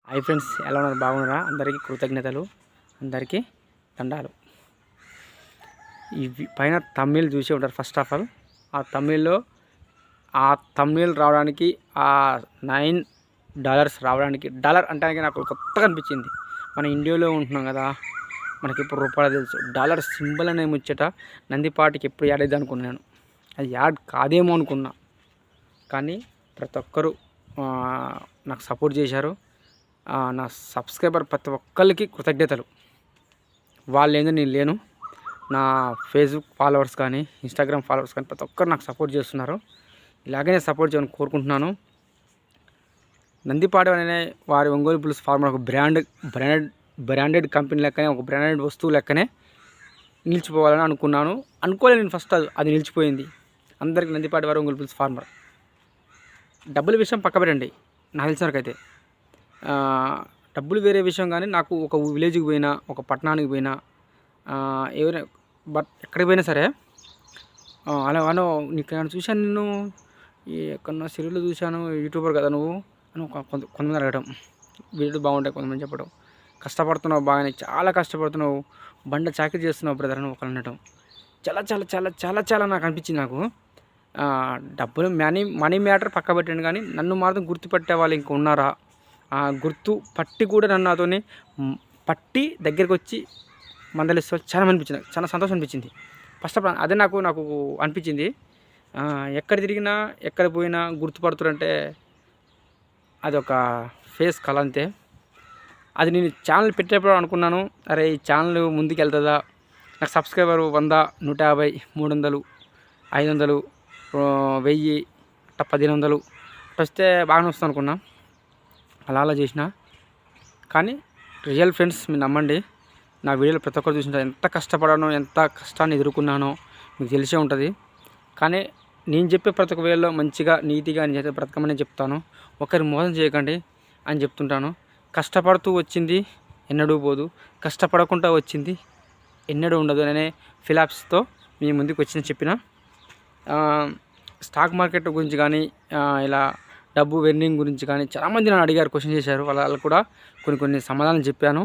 Hi friends, ఎలా ఉన్నారు? బాగున్నారా? అందరికీ కృతజ్ఞతలు, అందరికీ దండాలు. ఇవి పైన తమిళ్ చూసి ఉంటారు. ఫస్ట్ ఆఫ్ ఆల్ ఆ తమిళ్ రావడానికి, ఆ $9 రావడానికి, డాలర్ అంటే నాకు కొత్తగా అనిపించింది. మన ఇండియాలో ఉంటున్నాం కదా, మనకి ఇప్పుడు రూపాయలు తెలుసు. డాలర్ సింబల్ అనే ముచ్చట నందిపాటికి ఎప్పుడు యాడ్ అయ్యింది అనుకున్నాను. అది యాడ్ కాదేమో అనుకున్నా, కానీ ప్రతి ఒక్కరూ నాకు సపోర్ట్ చేశారు. నా సబ్స్క్రైబర్ ప్రతి ఒక్కరికి కృతజ్ఞతలు. వాళ్ళు ఏందో నేను లేను. నా ఫేస్బుక్ ఫాలోవర్స్ కానీ, ఇన్స్టాగ్రామ్ ఫాలోవర్స్ కానీ ప్రతి ఒక్కరు నాకు సపోర్ట్ చేస్తున్నారు. ఇలాగనే సపోర్ట్ చేయాలని కోరుకుంటున్నాను. నందిపాడు అనే వారి ఒంగోలు బుల్స్ ఫార్మర్ ఒక బ్రాండెడ్ కంపెనీ లెక్కనే, ఒక బ్రాండెడ్ వస్తువు లెక్కనే నిలిచిపోవాలని అనుకోలేదు నేను. ఫస్ట్ అది నిలిచిపోయింది. అందరికీ నందిపాటి వారి ఒంగోలు బుల్స్ ఫార్మర్. డబ్బుల విషయం పక్క పెట్టండి, నాకు తెలిసిన వరకు అయితే డబ్బులు వేరే విషయం. కానీ నాకు ఒక విలేజ్కి పోయినా, ఒక పట్టణానికి పోయినా, ఎవరైనా ఎక్కడికి పోయినా సరే, అలా నీకు చూశాను, నిన్ను ఎక్కడన్నా సిరీలో చూశాను, యూట్యూబర్ కదా నువ్వు అని కొంతమంది అడగడం, వీడియో బాగుంటాయి కొంతమంది చెప్పడం, కష్టపడుతున్నావు, బాగానే చాలా కష్టపడుతున్నావు, బండ చాకరీ చేస్తున్నావు బ్రదర్ అని ఒకరు అనడం. చాలా చాలా చాలా చాలా చాలా నాకు అనిపించింది. నాకు డబ్బులు మనీ మ్యాటర్ పక్క పెట్టండి, కానీ నన్ను మాత్రం గుర్తుపట్టే వాళ్ళు ఇంకా ఉన్నారా? గుర్తు పట్టి కూడా నన్ను నాతోని పట్టి దగ్గరికి వచ్చి మందలిస్తే చాలా అనిపించింది. చాలా సంతోషం అనిపించింది. ఫస్ట్ ఆఫ్ ఆల్ అదే నాకు అనిపించింది. ఎక్కడ తిరిగినా, ఎక్కడ పోయినా గుర్తుపడుతురంటే అది ఒక ఫేస్ కళ అంతే. అది నేను ఛానల్ పెట్టేప్పుడు అనుకున్నాను, అరే ఈ ఛానల్ ముందుకు వెళ్తుందా, నాకు సబ్స్క్రైబర్ 100, 150, 300, 500, 1000, 1500 వస్తే బాగానే వస్తుంది అనుకున్నా. అలా చేసిన. కానీ రియల్ ఫ్రెండ్స్, మీరు నమ్మండి, నా వీడియోలో ప్రతి ఒక్కరు చూసింటారు. ఎంత కష్టపడానో, ఎంత కష్టాన్ని ఎదుర్కొన్నానో మీకు తెలిసే ఉంటుంది. కానీ నేను చెప్పే ప్రతి ఒక్క వేలో మంచిగా, నీతిగా నేను బ్రతకమని చెప్తాను. ఒకరి మోసం చేయకండి అని చెప్తుంటాను. కష్టపడుతూ వచ్చింది ఎన్నడూ పోదు, కష్టపడకుండా వచ్చింది ఎన్నడూ ఉండదు అనే ఫిలాసఫీతో మీ ముందుకు వచ్చిన చెప్పిన. స్టాక్ మార్కెట్ గురించి కానీ, ఇలా డబ్బు వెర్నింగ్ గురించి కానీ చాలామంది నన్ను అడిగారు, క్వశ్చన్ చేశారు. వాళ్ళకు కూడా కొన్ని సమాధానం చెప్పాను.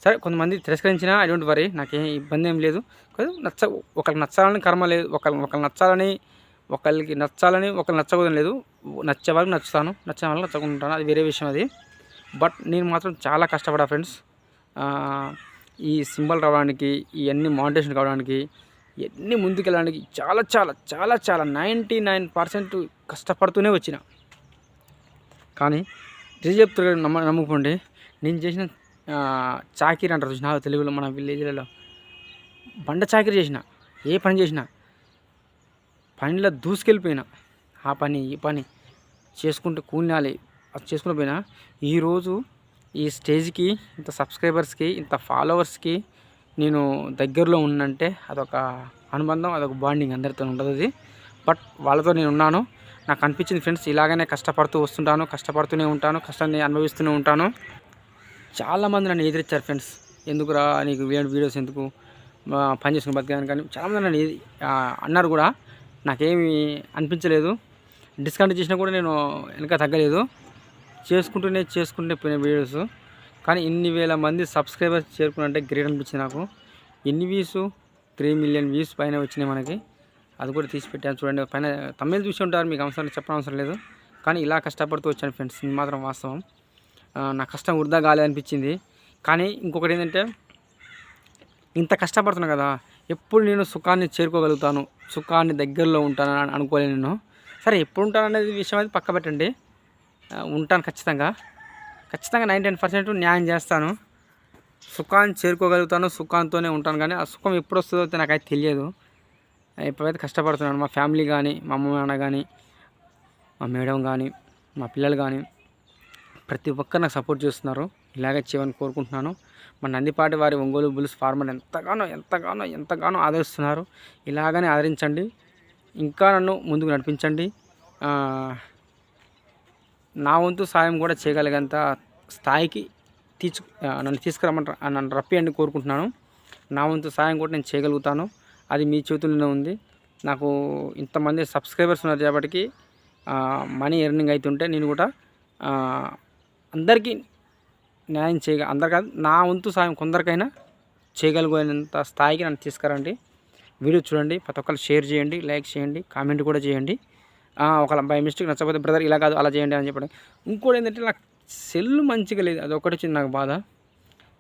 సరే, కొంతమంది తిరస్కరించినా ఐ డోంట్ వరీ, నాకేం ఇబ్బంది ఏం లేదు. ఒకరికి నచ్చాలని కర్మ లేదు, ఒకరికి నచ్చాలని, ఒకరికి నచ్చకూడదు లేదు. నచ్చే వాళ్ళకి నచ్చుతాను, నచ్చిన వాళ్ళకి నచ్చకుంటాను, అది వేరే విషయం అది. బట్ నేను మాత్రం చాలా కష్టపడా ఫ్రెండ్స్. ఈ సింబల్ రావడానికి, ఇవన్నీ మానిటేషన్ కావడానికి, ఇవన్నీ ముందుకెళ్ళడానికి చాలా చాలా చాలా చాలా 99% కష్టపడుతూనే వచ్చిన. కానీ నిజం చెప్తున్నారు, నమ్ముకోండి, నేను చేసిన చాకరీ అంటారు చూసిన తెలుగులో, మన విలేజ్లలో బండ చాకరీ చేసిన. ఏ పని చేసినా పనిలో దూసుకెళ్ళిపోయినా, ఆ పని ఈ పని చేసుకుంటూ కూలినాలి, అది చేసుకుంటూ పోయినా ఈరోజు ఈ స్టేజ్కి, ఇంత సబ్స్క్రైబర్స్కి, ఇంత ఫాలోవర్స్కి నేను దగ్గరలో ఉన్నంటే అదొక అనుబంధం, అదొక బాండింగ్ అందరితో ఉంటుంది అది. బట్ వాళ్ళతో నేను ఉన్నాను. నాకు అనిపించింది ఫ్రెండ్స్, ఇలాగనే కష్టపడుతూ వస్తుంటాను, కష్టపడుతూనే ఉంటాను, కష్టాన్ని అనుభవిస్తూనే ఉంటాను. చాలామంది నన్ను ఎదిరించారు ఫ్రెండ్స్, ఎందుకురా నీకు వీడియోస్ ఎందుకు, పని చేసుకుని బతికాను. కానీ చాలామంది నన్ను అన్నారు కూడా, నాకేమీ అనిపించలేదు. డిస్కౌంట్ చేసినా కూడా నేను వెనక తగ్గలేదు, చేసుకుంటూనే పోయిన వీడియోస్. కానీ ఇన్ని వేల మంది సబ్స్క్రైబర్స్ చేరుకున్నంటే గ్రేట్ అనిపించింది నాకు. ఎన్ని వ్యూస్, 3 మిలియన్ వ్యూస్ పైన వచ్చినాయి మనకి. అది కూడా తీసి పెట్టాను చూడండి. పైన తమిళ్ చూసి ఉంటారు, మీకు చెప్పనవసరం లేదు. కానీ ఇలా కష్టపడుతూ వచ్చాను ఫ్రెండ్స్, ఇది మాత్రం వాస్తవం. నా కష్టం వృధా కాలేదు అనిపించింది. కానీ ఇంకొకటి ఏంటంటే, ఇంత కష్టపడుతున్నా కదా, ఎప్పుడు నేను సుఖాన్ని చేరుకోగలుగుతాను, సుఖాన్ని దగ్గరలో ఉంటాను అనుకోలేను నేను. సరే, ఎప్పుడు ఉంటాను అనేది విషయం అది పక్క పెట్టండి. ఉంటాను ఖచ్చితంగా 99% న్యాయం చేస్తాను, సుఖాన్ని చేరుకోగలుగుతాను, సుఖంతోనే ఉంటాను. కానీ ఆ సుఖం ఎప్పుడు వస్తుందో అయితే నాకైతే తెలియదు. ఎప్పుడైతే కష్టపడుతున్నాను, మా ఫ్యామిలీ కానీ, మా అమ్మ నాన్న కానీ, మా మేడం కానీ, మా పిల్లలు కానీ ప్రతి ఒక్కరు నాకు సపోర్ట్ చేస్తున్నారు. ఇలాగే చేయమని కోరుకుంటున్నాను. మా నందిపాటి వారి ఒంగోలు బుల్స్ ఫార్మర్ ఎంతగానో ఆదరిస్తున్నారు. ఇలాగనే ఆదరించండి, ఇంకా నన్ను ముందుకు నడిపించండి. నా వంతు సాయం కూడా చేయగలిగేంత స్థాయికి నన్ను రప్పియండి కోరుకుంటున్నాను. నా వంతు సాయం కూడా నేను చేయగలుగుతాను, అది మీ చేతుల్లోనే ఉంది. నాకు ఇంతమంది సబ్స్క్రైబర్స్ ఉన్నారు కాబట్టి మనీ ఎర్నింగ్ అవుతుంటే నేను కూడా అందరికీ న్యాయం అందరు కాదు, నా వంతు సాయం కొందరికైనా చేయగలిగినంత స్థాయికి నన్ను తీసుకురండి. వీడియో చూడండి, ప్రతి ఒక్కరు షేర్ చేయండి, లైక్ చేయండి, కామెంట్ కూడా చేయండి. ఒక బై మిస్టేక్ నచ్చకపోతే బ్రదర్ ఇలా కాదు అలా చేయండి అని చెప్పండి. ఇంకోటి ఏంటంటే నాకు సెల్ మంచిగా లేదు, అది ఒకటి వచ్చింది నాకు బాధ.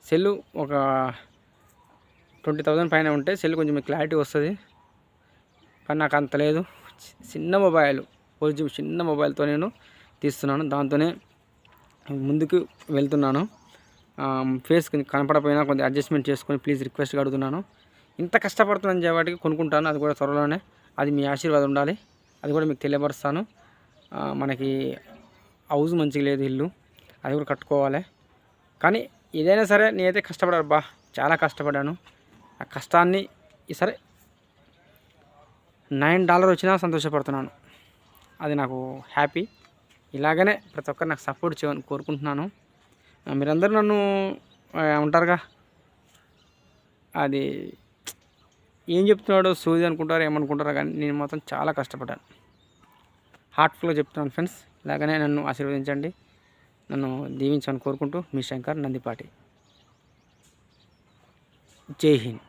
సెల్లు ఒక 20,000 పైన ఉంటే సెల్ కొంచెం క్లారిటీ వస్తుంది, కానీ నాకు అంత లేదు. చిన్న మొబైల్, 4GB చిన్న మొబైల్తో నేను తీస్తున్నాను, దాంతోనే ముందుకు వెళ్తున్నాను. ఫేస్ కనపడపోయినా కొంచెం అడ్జస్ట్మెంట్ చేసుకొని ప్లీజ్ రిక్వెస్ట్గా అడుగుతున్నాను. ఇంత కష్టపడుతున్నాను కాబట్టి కొనుక్కుంటాను, అది కూడా త్వరలోనే. అది మీ ఆశీర్వాదం ఉండాలి, అది కూడా మీకు తెలియపరుస్తాను. మనకి హౌస్ మంచిగా లేదు, ఇల్లు అది కూడా కట్టుకోవాలి. కానీ ఏదైనా సరే నేనైతే కష్టపడాను, చాలా కష్టపడ్డాను. ఆ కష్టాన్ని సరే $9 వచ్చినా సంతోషపడుతున్నాను, అది నాకు హ్యాపీ. ఇలాగనే ప్రతి ఒక్కరు నాకు సపోర్ట్ చేయమని కోరుకుంటున్నాను. మీరందరూ నన్ను ఉంటారుగా, అది ఏం చెప్తున్నాడో సూది అనుకుంటారో ఏమనుకుంటారో, కానీ నేను మాత్రం చాలా కష్టపడ్డాను. హార్ట్ఫుల్గా చెప్తున్నాను ఫ్రెండ్స్. ఇలాగనే నన్ను ఆశీర్వదించండి, నన్ను దీవించమని కోరుకుంటూ మీ శంకర్ నందిపాటి. జై హింద్.